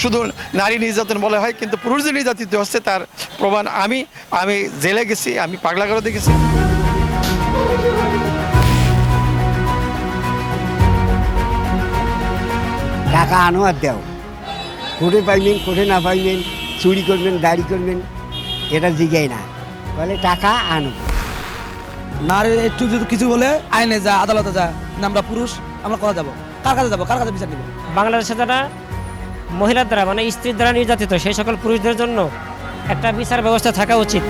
শুধু নারী নির্যাতন বলা হয়, কিন্তু পুরুষ যে নির্যাতিত হচ্ছে তার প্রমাণ আমি জেলে গেছি, আমি পাগলাগারও দেখেছি। টাকা আনো আর দেও, কোটে পাইবেন কোটে না পাইবেন, চুরি করবেন দাড়ি করবেন, এটা জিগাই না, বলে টাকা আনো। নারী একটু যদি কিছু বলে আইনে যা, আদালতে যা, আমরা পুরুষ, আমরা কোথায় যাবো, কার কাছে যাবো, কার কাছে বিচার নেব? বাংলাদেশে যারা মহিলার দ্বারা মানে স্ত্রীর দ্বারা নির্যাতিত, সেই সকল পুরুষদের জন্য একটা বিচার ব্যবস্থা থাকা উচিত।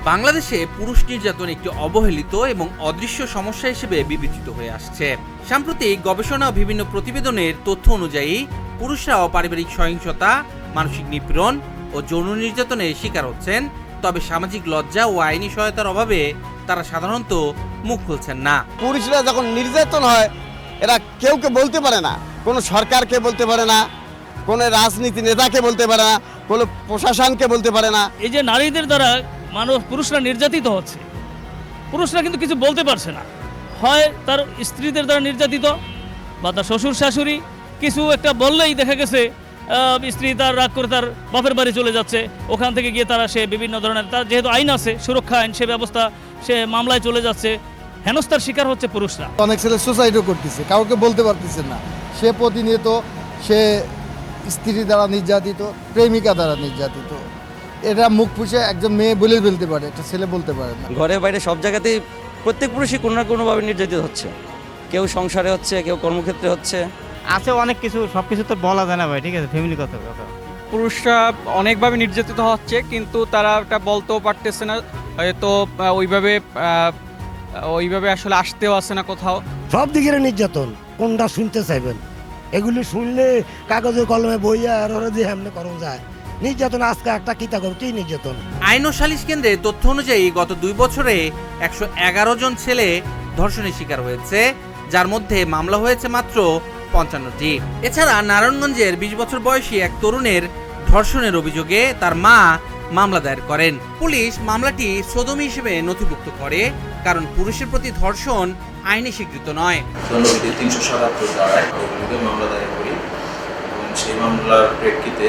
বাংলাদেশে পুরুষ নির্যাতন একটি অবহেলিত এবং অদৃশ্য সমস্যা হিসেবে বিবেচিত হয়ে আসছে। সাম্প্রতিক গবেষণা ও বিভিন্ন প্রতিবেদনের তথ্য অনুযায়ী পুরুষরাও পারিবারিক সহিংসতা, মানসিক নিপীড়ন ও যৌন নির্যাতনের শিকার হচ্ছেন। তবে সামাজিক লজ্জা ও আইনি সহায়তার অভাবে তারা সাধারণত মুখ খুলছেন না। পুরুষরা যখন নির্যাতন হয়, এরা কেউ বলতে পারে না, কোনো সরকারকে বলতে পারে না, কোনো রাজনীতি নেতাকে বলতে পারে না, কোনো প্রশাসনকে বলতে পারে না। এই যে নারীদের দ্বারা পুরুষরা নির্যাতিত হচ্ছে, পুরুষরা কিন্তু কিছু বলতে পারছে না। হয় তার স্ত্রীদের দ্বারা নির্যাতিত বা তার শ্বশুর শাশুড়ি কিছু একটা বললেই দেখা গেছে স্ত্রী তার রাগ করে তার বাপের বাড়ি চলে যাচ্ছে, ওখান থেকে গিয়ে তারা সে বিভিন্ন ধরনের, তার যেহেতু আইন আছে, সুরক্ষা আইন, সে ব্যবস্থা, সে মামলায় চলে যাচ্ছে। হেনস্থার শিকার হচ্ছে পুরুষরা। অনেক ছেলে সুসাইডও করতেছে, কাউকে বলতে পারতেছে না, সে প্রতিনিয়ত সে স্ত্রী দ্বারা নির্যাতিত, প্রেমিকা দ্বারা নির্যাতিত। এটা মুখ ফুসে একজন মেয়ে বলে ফেলতে পারে, একটা ছেলে বলতে পারে না। ঘরে বাইরে সব জায়গাতেই প্রত্যেক পুরুষই কোনো না কোনোভাবে নির্যাতিত হচ্ছে, কেউ সংসারে হচ্ছে, কেউ কর্মক্ষেত্রে হচ্ছে, আছে অনেক কিছু, সব কিছু তো বলা যায় না ভাই, ঠিক আছে, ফ্যামিলিগত কথা। পুরুষরা অনেকভাবে নির্যাতিত হচ্ছে, কিন্তু তারা এটা বলতেও পারতেছে না, হয়তো ওইভাবে আসলে আসতেও আসে না কোথাও। সব দিকের নির্যাতন, কোনটা শুনতে চাইবেন? এগুলি শুনলে কাগজে কলমে বইয়া আর ওরা দিয়ে এমনি করণ যায়। নির্যাতন আজকে একটা কিতা করো, কি নির্যাতন? আইন ও সালিশ কেন্দ্রের তথ্য অনুযায়ী গত 2 বছরে 111 জন ছেলে ধর্ষণের শিকার হয়েছে, যার মধ্যে মামলা হয়েছে মাত্র 55টি। এছাড়া নারায়ণগঞ্জের 20 বছর বয়সী এক তরুণের ধর্ষণের অভিযোগে তার মা মামলা দায়ের করেন। পুলিশ মামলাটি সোদমি হিসেবে নথিভুক্ত করে, কারণ পুরুষের প্রতি ধর্ষণ আইনে স্বীকৃত নয়। দণ্ডবিধি 377 ধারায় অভিযোগে মামলা দায়ের করি এবং সেই মামলার প্রেক্ষিতে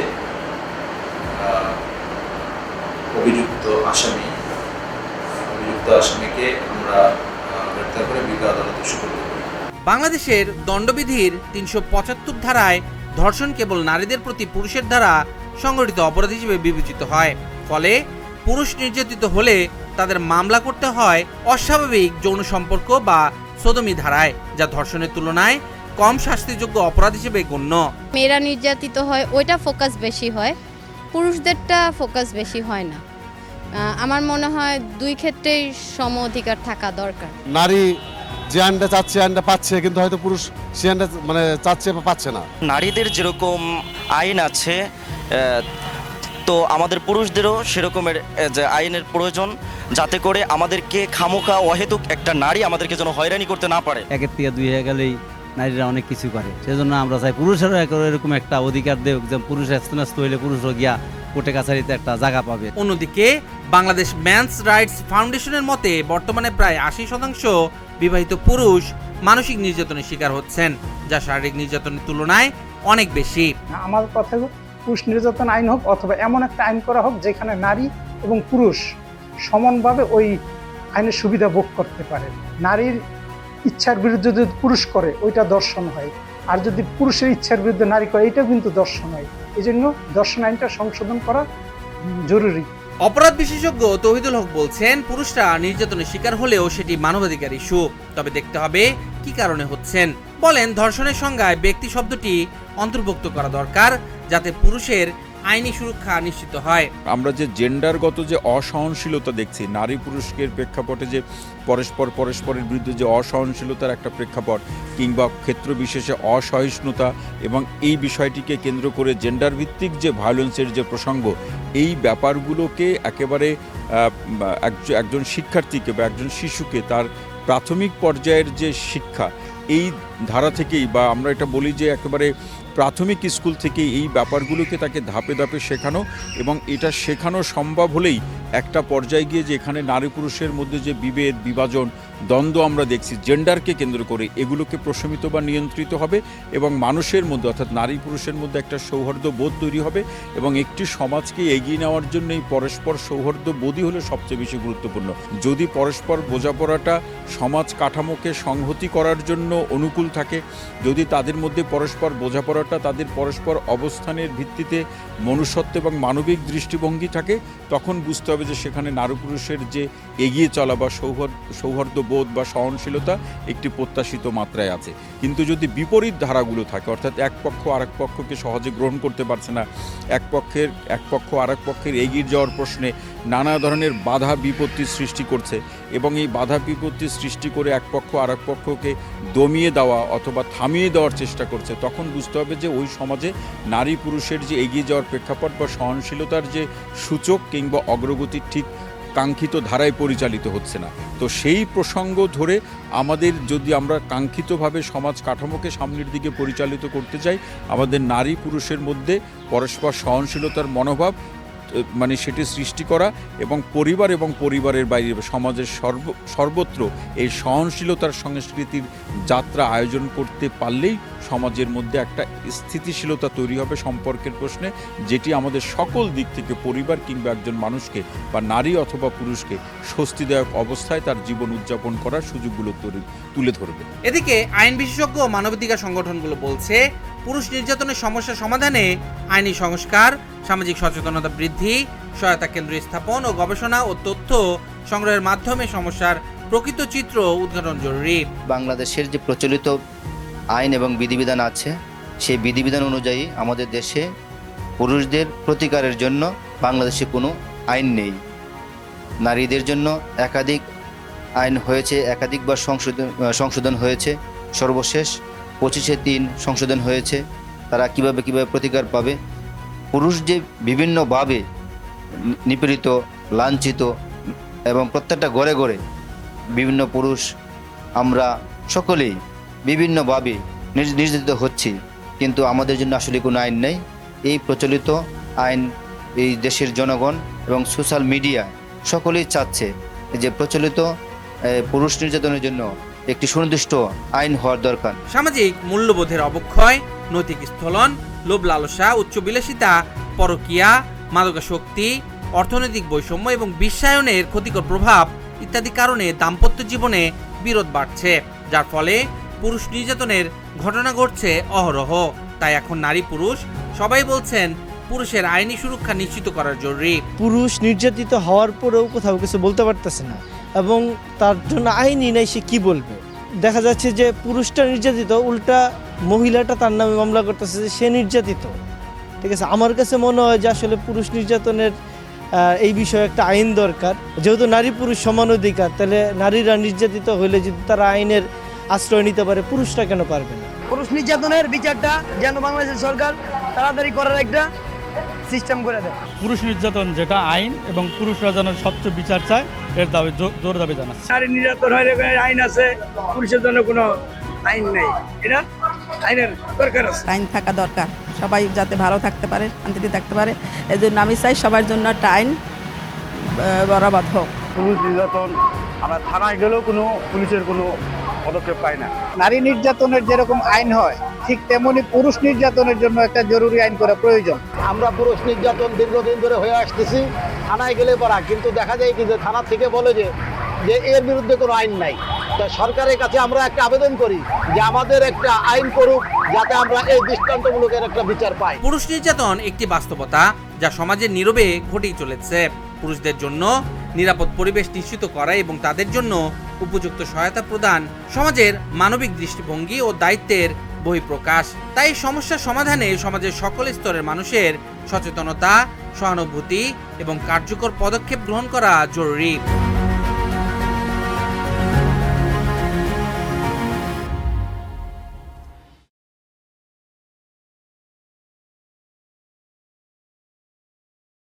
অভিযুক্ত আসামিকে আমরা গ্রেপ্তার করে বিজ্ঞ আদালতে সোপর্দ করি। বাংলাদেশের দণ্ডবিধির 375 ধারায় ধর্ষণ কেবল নারীদের প্রতি পুরুষের দ্বারা সংগঠিত অপরাধ হিসেবে বিবেচিত হয়। ফলে পুরুষ নির্যাতিত হলে তাদের মামলা করতে হয় অস্বাভাবিক যৌন সম্পর্ক বা সোদমি ধারায়, যা ধর্ষণের তুলনায় কম শাস্তিযোগ্য অপরাধ হিসেবে গণ্য। মেয়েরা নির্যাতিত হয়, ওইটা ফোকাস বেশি হয়, পুরুষদেরটা ফোকাস বেশি হয় না। আমার মনে হয় দুই ক্ষেত্রেই সম অধিকার থাকা দরকার। নারী যে আইনটা চাচ্ছে, আইনটা পাচ্ছে, কিন্তু হয়তো পুরুষ সে আইনটা চাচ্ছে বা পাচ্ছে না। নারীদের যেরকম আইন আছে, তো আমাদের পুরুষদেরও সেরকমের যে আইনের প্রয়োজন, যাতে করে আমাদেরকে খামোখা অহেতুক একটা নারী আমাদেরকে যেন হয়রানি করতে না পারে। একের থেকে দুই হয়ে গেলেই নারীরা অনেক কিছু করে, সেজন্য আমরা চাই পুরুষেরও এরকম একটা অধিকার দেব, যে পুরুষ আস্তে হইলে পুরুষও গিয়া কোর্টে কাছারিতে একটা জায়গা পাবে। অন্যদিকে বাংলাদেশ মেন্স রাইটস ফাউন্ডেশনের মতে বর্তমানে প্রায় 80% বিবাহিত পুরুষ মানসিক নির্যাতনের শিকার হচ্ছেন, যা শারীরিক নির্যাতনের তুলনায় অনেক বেশি। আমার কথা, পুরুষ নির্যাতন আইন হোক অথবা এমন একটা আইন করা হোক যেখানে নারী এবং পুরুষ সমানভাবে ওই আইনের সুবিধা ভোগ করতে পারে। নারীর ইচ্ছার বিরুদ্ধে যদি পুরুষ করে, ওইটা দর্শন হয়, আর যদি পুরুষের ইচ্ছার বিরুদ্ধে নারী করে, এটাও কিন্তু দর্শন হয়। এই জন্য দর্শন আইনটা সংশোধন করা জরুরি। অপরাধ বিশেষজ্ঞ তৌহিদুল হক বলছেন, পুরুষরা নির্যাতনের শিকার হলেও সেটি মানবাধিকার ইস্যু, তবে দেখতে হবে কি কারণে হচ্ছেন। বলেন, ধর্ষণের সংজ্ঞায় ব্যক্তি শব্দটি অন্তর্ভুক্ত করা দরকার, যাতে পুরুষের আইনি সুরক্ষা নিশ্চিত হয়। আমরা যে জেন্ডারগত যে অসহনশীলতা দেখছি, নারী পুরুষের প্রেক্ষাপটে যে পরস্পরের বিরুদ্ধে যে অসহনশীলতার একটা প্রেক্ষাপট, কিংবা ক্ষেত্র বিশেষে অসহিষ্ণুতা, এবং এই বিষয়টিকে কেন্দ্র করে জেন্ডার ভিত্তিক যে ভায়োলেন্সের যে প্রসঙ্গ, এই ব্যাপারগুলোকে একেবারে একজন শিক্ষার্থীকে বা একজন শিশুকে তার প্রাথমিক পর্যায়ের যে শিক্ষা, এই ধারা থেকেই, বা আমরা এটা বলি যে একেবারে প্রাথমিক স্কুল থেকে এই ব্যাপারগুলোকে তাকে ধাপে ধাপে শেখানো, এবং এটা শেখানো সম্ভব হলেই একটা পর্যায়ে গিয়ে যে এখানে নারী পুরুষের মধ্যে যে বিভেদ, বিভাজন, দ্বন্দ্ব আমরা দেখছি জেন্ডারকে কেন্দ্র করে, এগুলোকে প্রশমিত বা নিয়ন্ত্রিত হবে, এবং মানুষের মধ্যে অর্থাৎ নারী পুরুষের মধ্যে একটা সৌহার্দ্য বোধ তৈরি হবে, এবং একটি সমাজকে এগিয়ে নেওয়ার জন্য এই পরস্পর সৌহার্দ্য বোধই হলো সবচেয়ে বেশি গুরুত্বপূর্ণ। যদি পরস্পর বোঝাপড়াটা সমাজ কাঠামোকে সংহতি করার জন্য অনুকূল থাকে, যদি তাদের মধ্যে পরস্পর বোঝাপড়াটা তাদের পরস্পর অবস্থানের ভিত্তিতে মনুষ্যত্ব এবং মানবিক দৃষ্টিভঙ্গি থাকে, তখন বুঝতে হবে যে সেখানে নারী পুরুষের যে এগিয়ে চলা বা সৌহার্দ্য বোধ বা সহনশীলতা একটি প্রত্যাশিত মাত্রায় আছে। কিন্তু যদি বিপরীত ধারাগুলো থাকে, অর্থাৎ এক পক্ষ আরেক পক্ষকে সহজে গ্রহণ করতে পারছে না, এক পক্ষ আরেক পক্ষের এগিয়ে যাওয়ার প্রশ্নে নানা ধরনের বাধা বিপত্তি সৃষ্টি করছে, এবং এই বাধা বিপত্তি সৃষ্টি করে এক পক্ষ আরেক পক্ষকে দমিয়ে দেওয়া অথবা থামিয়ে দেওয়ার চেষ্টা করছে, তখন বুঝতে হবে যে ওই সমাজে নারী পুরুষের যে এগিয়ে যাওয়ার প্রেক্ষাপট বা সহনশীলতার যে সূচক কিংবা অগ্রগতি ঠিক কাঙ্ক্ষিত ধারায় পরিচালিত হচ্ছে না। তো সেই প্রসঙ্গ ধরে আমাদের যদি আমরা কাঙ্ক্ষিতভাবে সমাজ কাঠামোকে সামনের দিকে পরিচালিত করতে চাই, আমাদের নারী পুরুষের মধ্যে পরস্পর সহনশীলতার মনোভাব মানে সেটি সৃষ্টি করা, এবং পরিবার এবং পরিবারের বাইরে সমাজের সর্বত্র এই সহনশীলতার সংস্কৃতির যাত্রা আয়োজন করতে পারলেই সমাজের মধ্যে একটা স্থিতিশীলতা তৈরি হবে সম্পর্কের প্রশ্নে, যেটি আমাদের সকল দিক থেকে পরিবার কিংবা একজন মানুষকে বা নারী অথবা পুরুষকে স্বস্তিদায়ক অবস্থায় তার জীবন উদযাপন করার সুযোগগুলো তুলে ধরবে। এদিকে আইন বিশেষজ্ঞ ও মানবাধিকার সংগঠনগুলো বলছে, পুরুষ নির্যাতনের সমস্যা সমাধানে আইনি সংস্কার, সামাজিক সচেতনতা বৃদ্ধি, সহায়তা কেন্দ্র স্থাপন ও গবেষণা ও তথ্য সংগ্রহের মাধ্যমে সমস্যার প্রকৃত চিত্র উদ্ঘাটন জরুরি। বাংলাদেশের যে প্রচলিত আইন এবং বিধিবিধান আছে, সেই বিধিবিধান অনুযায়ী আমাদের দেশে পুরুষদের প্রতিকারের জন্য বাংলাদেশে কোনো আইন নেই। নারীদের জন্য একাধিক আইন হয়েছে, একাধিকবার সংশোধন হয়েছে, সর্বশেষ 25/3 সংশোধন হয়েছে। তারা কিভাবে প্রতিকার পাবে? পুরুষ যে বিভিন্নভাবে নিপীড়িত, লাঞ্ছিত, এবং প্রত্যেকটা ঘরে ঘরে বিভিন্ন পুরুষ আমরা সকলেই বিভিন্নভাবে নির্যাতিত হচ্ছি, কিন্তু আমাদের জন্য আসলে কোনো আইন নেই। এই প্রচলিত আইন এই দেশের জনগণ এবং সোশ্যাল মিডিয়া সকলেই চাচ্ছে যে প্রচলিত পুরুষ নির্যাতনের জন্য একটি সুনির্দিষ্ট আইন হওয়ার দরকার। সামাজিক মূল্যবোধের অবক্ষয়, নৈতিক স্থলন, লোভ লালসা, উচ্চ বিলাসিতা, পরকীয়া, মাদকাসক্তি, অর্থনৈতিক বৈষম্য এবং বিশ্বায়নের ক্ষতিকর প্রভাব ইত্যাদি কারণে দাম্পত্য জীবনে বিরোধ বাড়ছে, যার ফলে পুরুষ নির্যাতনের ঘটনা ঘটছে অহরহ। তাই এখন নারী পুরুষ সবাই বলছেন পুরুষের আইনি সুরক্ষা নিশ্চিত করার জরুরি। পুরুষ নির্যাতিত হওয়ার পরেও কোথাও কিছু বলতে পারতেছে না, এবং তার জন্য আইনই নাই, সে কি বলবে? দেখা যাচ্ছে যে পুরুষটা নির্যাতিত, উল্টা মহিলাটা তার নামে মামলা করতেছে যে সে নির্যাতিত। ঠিক আছে, আমার কাছে মনে হয় যে আসলে পুরুষ নির্যাতনের এই বিষয়ে একটা আইন দরকার। যেহেতু নারী পুরুষ সমান অধিকার, তাহলে নারীরা নির্যাতিত হলে যদি তারা আইনের আশ্রয় নিতে পারে, পুরুষরা কেন পারবে না? পুরুষ নির্যাতনের বিচারটা যেন বাংলাদেশের সরকার তাড়াতাড়ি করার একটা সিস্টেম করে দেয়। পুরুষ নির্যাতন যেটা আইন, এবং পুরুষরা যেন স্বচ্ছ বিচার চায়, এর দাবি জোর দাবি জানাচ্ছে। নারী নির্যাতন হয় আইন আছে, পুরুষের জন্য কোনো আইন নেই। এটা আইনের দরকার আছে, আইন থাকা দরকার, সবাই যাতে ভালো থাকতে পারে, শান্তিতে থাকতে পারে। এই জন্য আমি চাই সবার জন্য একটা আইন বরাবর হোক। পুরুষ নির্যাতন আমরা থানায় গেলেও কোনো পুলিশের কোনো পদক্ষেপ পাই না। নারী নির্যাতনের যেরকম আইন হয়, ঠিক তেমনি পুরুষ নির্যাতনের জন্য একটা জরুরি আইন করা প্রয়োজন। আমরা পুরুষ নির্যাতন দীর্ঘদিন ধরে হয়ে আসতেছি, থানায় গেলে পারা, কিন্তু দেখা যায় কি যে থানা থেকে বলে যে এর বিরুদ্ধে কোনো আইন নাই। তো সরকারের কাছে আমরা একটা আবেদন করি যে আমাদের একটা আইন করুক, যাতে আমরা এই দৃষ্টান্তমূলকের একটা বিচার পাই। পুরুষ নির্যাতন একটি বাস্তবতা যা সমাজের নীরবে ঘটেই চলেছে। পুরুষদের জন্য নিরাপদ পরিবেশ নিশ্চিত করা এবং তাদের জন্য উপযুক্ত সহায়তা প্রদান সমাজের মানবিক দৃষ্টিভঙ্গি ও দায়িত্বের বহিঃপ্রকাশ। তাই সমস্যার সমাধানে সমাজের সকল স্তরের মানুষের সচেতনতা, সহানুভূতি এবং কার্যকর পদক্ষেপ গ্রহণ করা জরুরি।